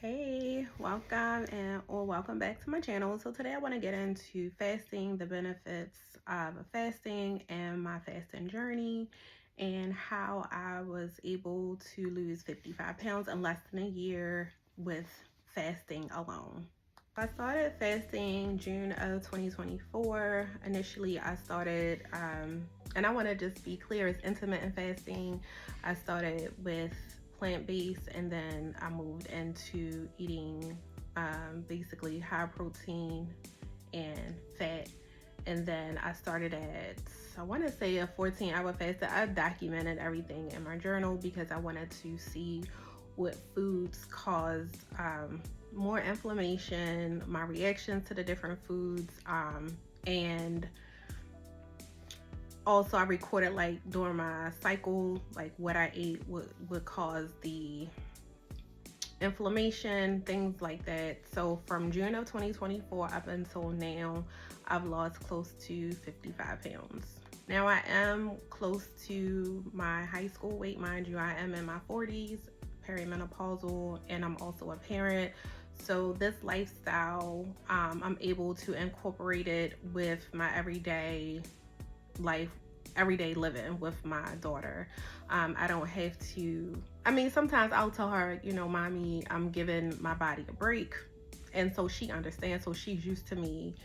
Hey, welcome or welcome back to my channel. So today I want to get into fasting, the benefits of fasting and my fasting journey, and how I was able to lose 55 pounds in less than a year with fasting alone. I started fasting June of 2024. Initially, I started, and I want to just be clear, it's intermittent fasting. I started with plant-based, and then I moved into eating basically high protein and fat. And then I started at, I want to say, a 14-hour fast. I documented everything in my journal because I wanted to see what foods caused more inflammation, my reactions to the different foods, and also I recorded like during my cycle, like what I ate would cause the inflammation, things like that. So from June of 2024 up until now, I've lost close to 55 pounds. Now I am close to my high school weight, mind you. I am in my 40s, perimenopausal, and I'm also a parent. So this lifestyle, I'm able to incorporate it with my everyday life, everyday living with my daughter. I don't have to, sometimes I'll tell her, mommy, I'm giving my body a break. And so she understands. So she's used to me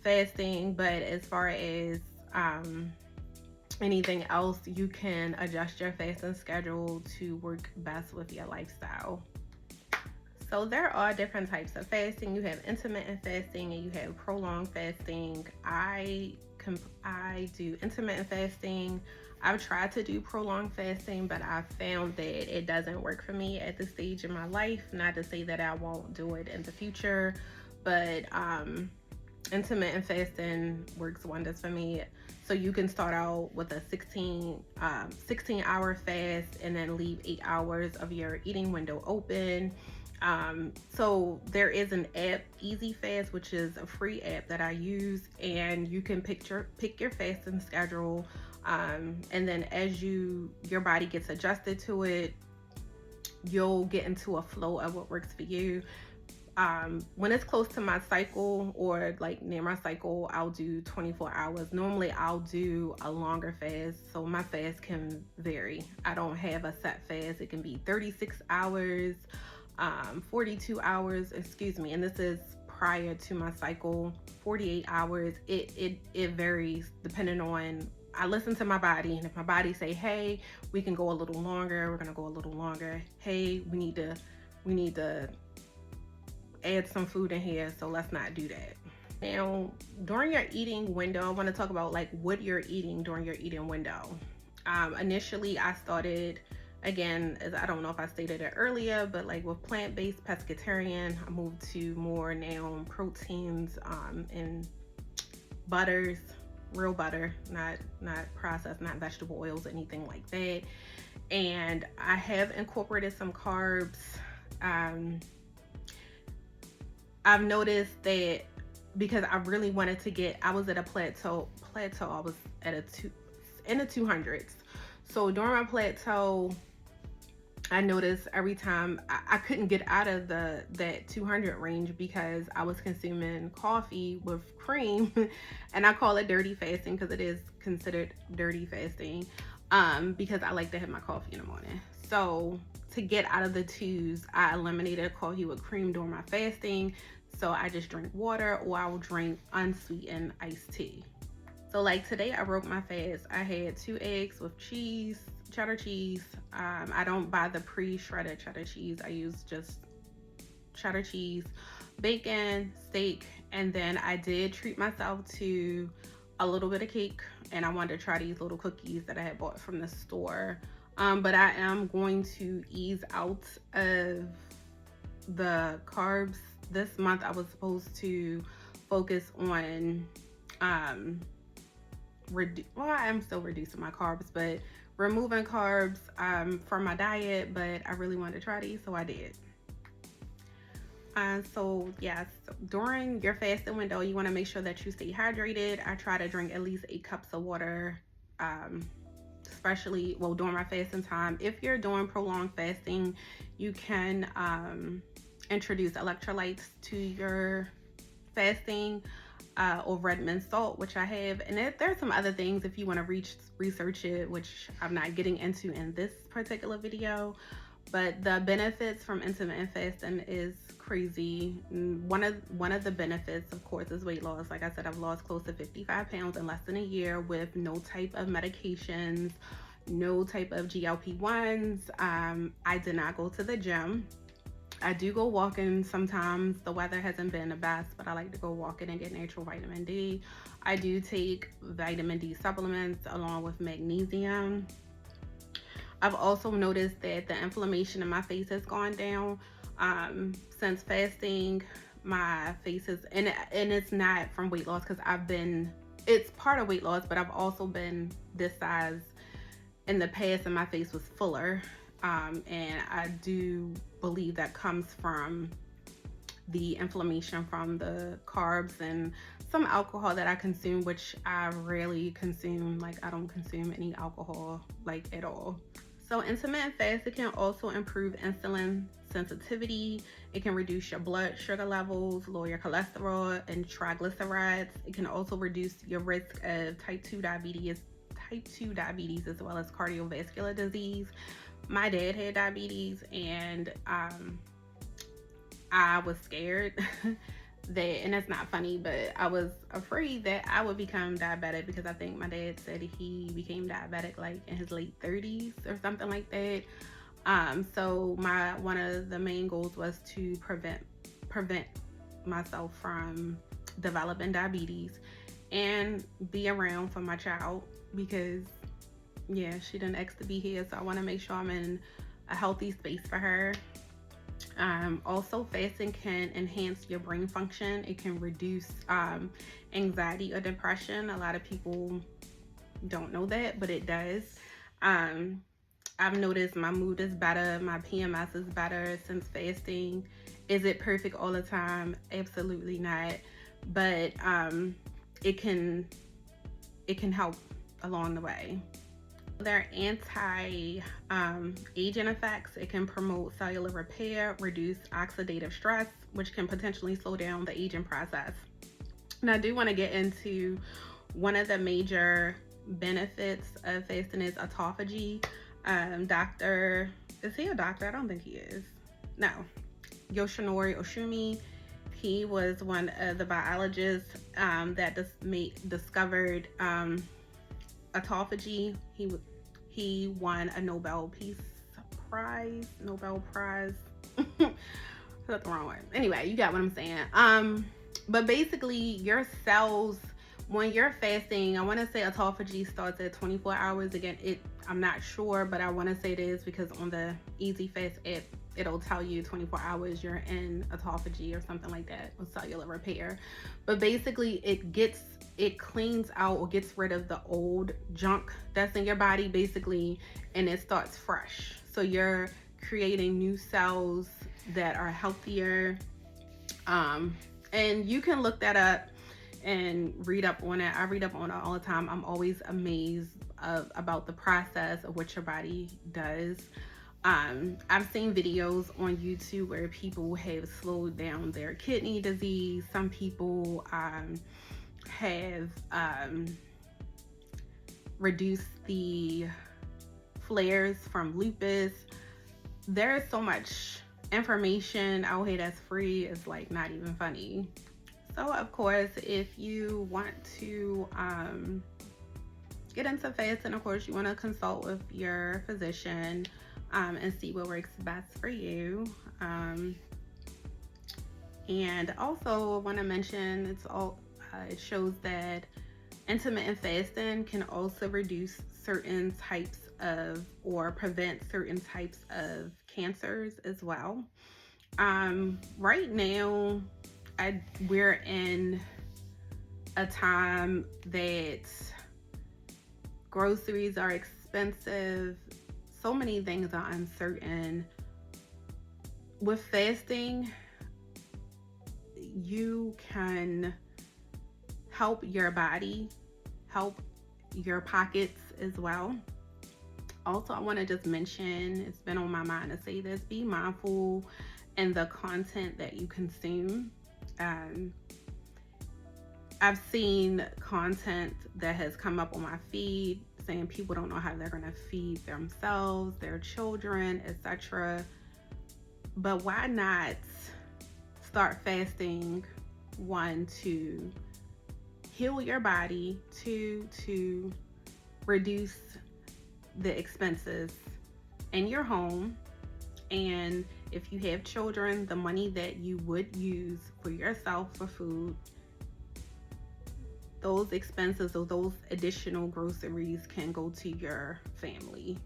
fasting. But as far as anything else, you can adjust your fasting schedule to work best with your lifestyle. So there are different types of fasting. You have intermittent fasting and you have prolonged fasting. I do intermittent fasting. I've tried to do prolonged fasting, but I've found that it doesn't work for me at this stage in my life. Not to say that I won't do it in the future, but intermittent fasting works wonders for me. So you can start out with a 16-hour fast and then leave 8 hours of your eating window open. So there is an app, Easy Fast, which is a free app that I use, and you can pick your fasting schedule, and then as your body gets adjusted to it, you'll get into a flow of what works for you. When it's close to my cycle or like near my cycle, I'll do 24 hours. Normally I'll do a longer fast, so my fast can vary. I don't have a set fast. It can be 36 hours, 42 hours, and this is prior to my cycle, 48 hours. It varies depending on, I listen to my body, and if my body say, hey, we can go a little longer, we're gonna go a little longer. Hey, we need to add some food in here, so let's not do that. Now, during your eating window, I want to talk about like what you're eating during your eating window. Initially I started, again, as I don't know if I stated it earlier, but like with plant-based pescatarian, I moved to more now proteins and butters, real butter, not processed, not vegetable oils, anything like that. And I have incorporated some carbs. I've noticed that because I really wanted to get, I was at a plateau, I was at in the 200s. So during my plateau, I noticed every time I couldn't get out of that 200 range because I was consuming coffee with cream, and I call it dirty fasting because it is considered dirty fasting, because I like to have my coffee in the morning. So to get out of the twos, I eliminated coffee with cream during my fasting. So I just drink water, or I will drink unsweetened iced tea. So like today I broke my fast. I had 2 eggs with cheese, cheddar cheese. I don't buy the pre-shredded cheddar cheese. I use just cheddar cheese, bacon, steak, and then I did treat myself to a little bit of cake, and I wanted to try these little cookies that I had bought from the store. But I am going to ease out of the carbs. This month I was supposed to focus on I am still reducing my carbs, but removing carbs from my diet. But I really wanted to try these, so I did. So yes, during your fasting window, you want to make sure that you stay hydrated. I try to drink at least 8 cups of water, especially during my fasting time. If you're doing prolonged fasting, you can introduce electrolytes to your fasting, or red mint salt, which I have. And there's some other things if you want to research it, which I'm not getting into in this particular video. But the benefits from intermittent fasting is crazy. One of the benefits, of course, is weight loss. Like I said, I've lost close to 55 pounds in less than a year with no type of medications, no type of GLP-1s. I did not go to the gym. I do go walking sometimes. The weather hasn't been the best, but I like to go walking and get natural vitamin D. I do take vitamin D supplements along with magnesium. I've also noticed that the inflammation in my face has gone down. Since fasting, my face is, and it's not from weight loss, because it's part of weight loss, but I've also been this size in the past and my face was fuller. And I do believe that comes from the inflammation from the carbs and some alcohol that I consume, which I rarely consume. Like, I don't consume any alcohol, like, at all. So intermittent fasting can also improve insulin sensitivity. It can reduce your blood sugar levels, lower your cholesterol and triglycerides. It can also reduce your risk of type 2 diabetes as well as cardiovascular disease. My dad had diabetes, and I was scared that, and that's not funny, but I was afraid that I would become diabetic, because I think my dad said he became diabetic like in his late 30s or something like that. So one of the main goals was to prevent myself from developing diabetes and be around for my child, because yeah, she didn't ask to be here, so I want to make sure I'm in a healthy space for her. Also, fasting can enhance your brain function. It can reduce anxiety or depression. A lot of people don't know that, but it does. I've noticed my mood is better, my PMS is better since fasting. Is it perfect all the time? Absolutely not. But it can help along the way. There are anti-aging effects. It can promote cellular repair, reduce oxidative stress, which can potentially slow down the aging process. And I do want to get into one of the major benefits of fasting is autophagy. Is he a doctor? I don't think he is. No. Yoshinori Oshumi. He was one of the biologists that discovered autophagy. He won a Nobel Prize. That's the wrong word. Anyway, you got what I'm saying. But basically, your cells, when you're fasting, I want to say autophagy starts at 24 hours. Again, I'm not sure, but I want to say it is, because on the Easy Fast app, it'll tell you 24 hours you're in autophagy or something like that, or cellular repair. But basically, it cleans out or gets rid of the old junk that's in your body, basically, and it starts fresh. So you're creating new cells that are healthier. And you can look that up and read up on it. I read up on it all the time. I'm always amazed about the process of what your body does. I've seen videos on YouTube where people have slowed down their kidney disease. Some people have reduced the flares from lupus. There's so much information out here that's free. It's like not even funny. So of course, if you want to get into fasting, of course you want to consult with your physician and see what works best for you. And also I want to mention it shows that intermittent fasting can also reduce certain types of, or prevent certain types of cancers as well. Right now, we're in a time that groceries are expensive. So many things are uncertain. With fasting, you can help your body, help your pockets as well. Also, I want to just mention, it's been on my mind to say this, be mindful and the content that you consume. Um, I've seen content that has come up on my feed saying people don't know how they're going to feed themselves, their children, etc. But why not start fasting? One, to heal your body. Two, to reduce the expenses in your home. And if you have children, the money that you would use for yourself for food, those expenses or those additional groceries can go to your family.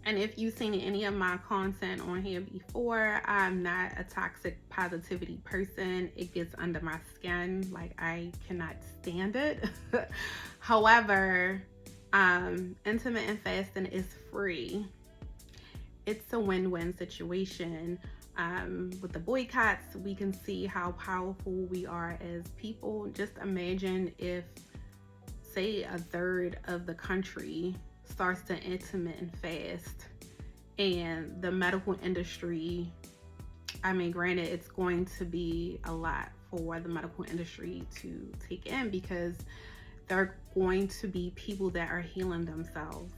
And if you've seen any of my content on here before, I'm not a toxic positivity person. It gets under my skin. Like, I cannot stand it. However, intermittent fasting is free. It's a win-win situation. With the boycotts, we can see how powerful we are as people. Just imagine if, say, a third of the country starts to intermittent fast, and the medical industry, I mean, granted, it's going to be a lot for the medical industry to take in, because there are going to be people that are healing themselves.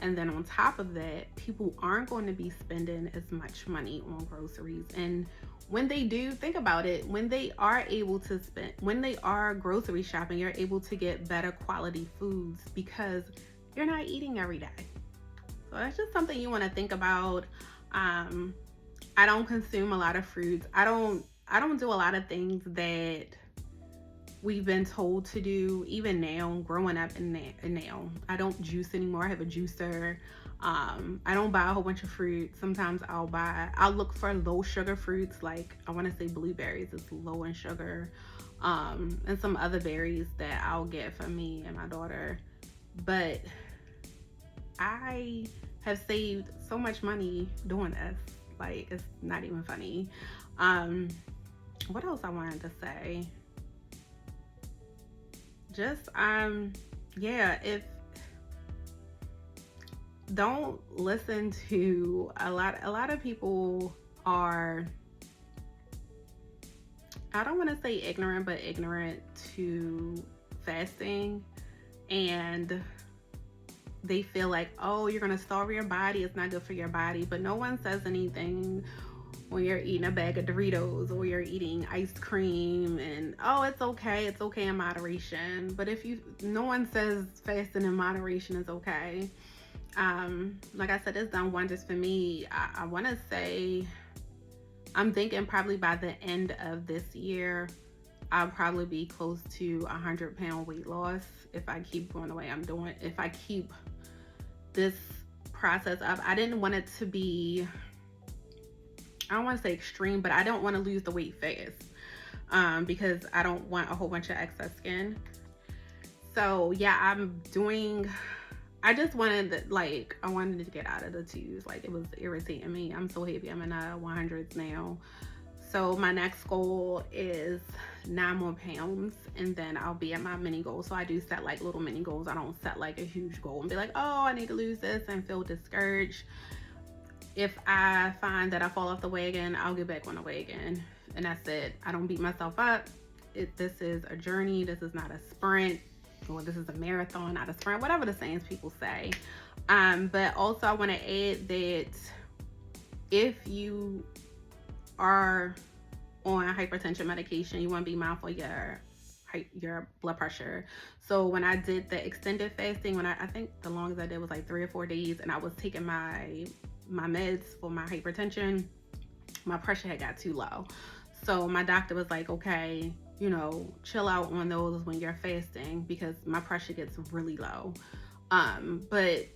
And then on top of that, people aren't going to be spending as much money on groceries. And when they do, think about it, when they are able to spend, when they are grocery shopping, you're able to get better quality foods because you're not eating every day. So that's just something you want to think about. I don't consume a lot of fruits. I don't do a lot of things that we've been told to do, even now, growing up, and now I don't juice anymore. I have a juicer. I don't buy a whole bunch of fruit. Sometimes I'll look for low sugar fruits, like I want to say blueberries is low in sugar, and some other berries that I'll get for me and my daughter. But I have saved so much money doing this. Like, it's not even funny. What else I wanted to say? Just yeah, if don't listen to a lot of people are, I don't want to say ignorant, but ignorant to fasting, and they feel like, oh, you're gonna starve your body, it's not good for your body. But no one says anything when you're eating a bag of Doritos or you're eating ice cream, and oh, it's okay in moderation. But no one says fasting in moderation is okay. Like I said, it's done wonders for me. I want to say, I'm thinking probably by the end of this year, I'll probably be close to 100-pound weight loss if I keep going the way I'm doing. If I keep this process up, I didn't want it to be, I don't want to say extreme, but I don't want to lose the weight fast, because I don't want a whole bunch of excess skin. So yeah, I just wanted I wanted to get out of the twos. Like, it was irritating me. I'm so happy I'm in the 100s now. So my next goal is 9 more pounds, and then I'll be at my mini goal. So I do set like little mini goals. I don't set like a huge goal and be like, oh, I need to lose this, and feel discouraged. If I find that I fall off the wagon, I'll get back on the wagon, and that's it. I don't beat myself up. This is a journey. This is not a sprint, or this is a marathon, not a sprint, whatever the sayings people say. But also I want to add that if you are on hypertension medication, you want to be mindful of your blood pressure. So when I did the extended fasting, I think the longest I did was like 3 or 4 days, and I was taking my meds for my hypertension, my pressure had got too low. So my doctor was like, okay, chill out on those when you're fasting, because my pressure gets really low. But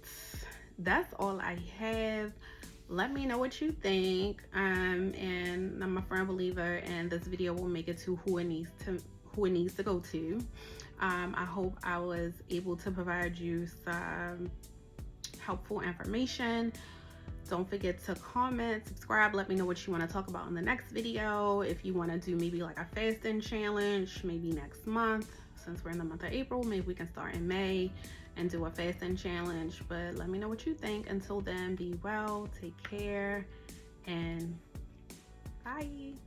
that's all I have. Let me know what you think. And I'm a firm believer, and this video will make it to who it needs to go to. I hope I was able to provide you some helpful information. Don't forget to comment, subscribe, let me know what you want to talk about in the next video. If you want to do maybe like a fasting challenge, maybe next month, since we're in the month of April, maybe we can start in May and do a fasting challenge. But let me know what you think. Until then, be well, take care, and Bye.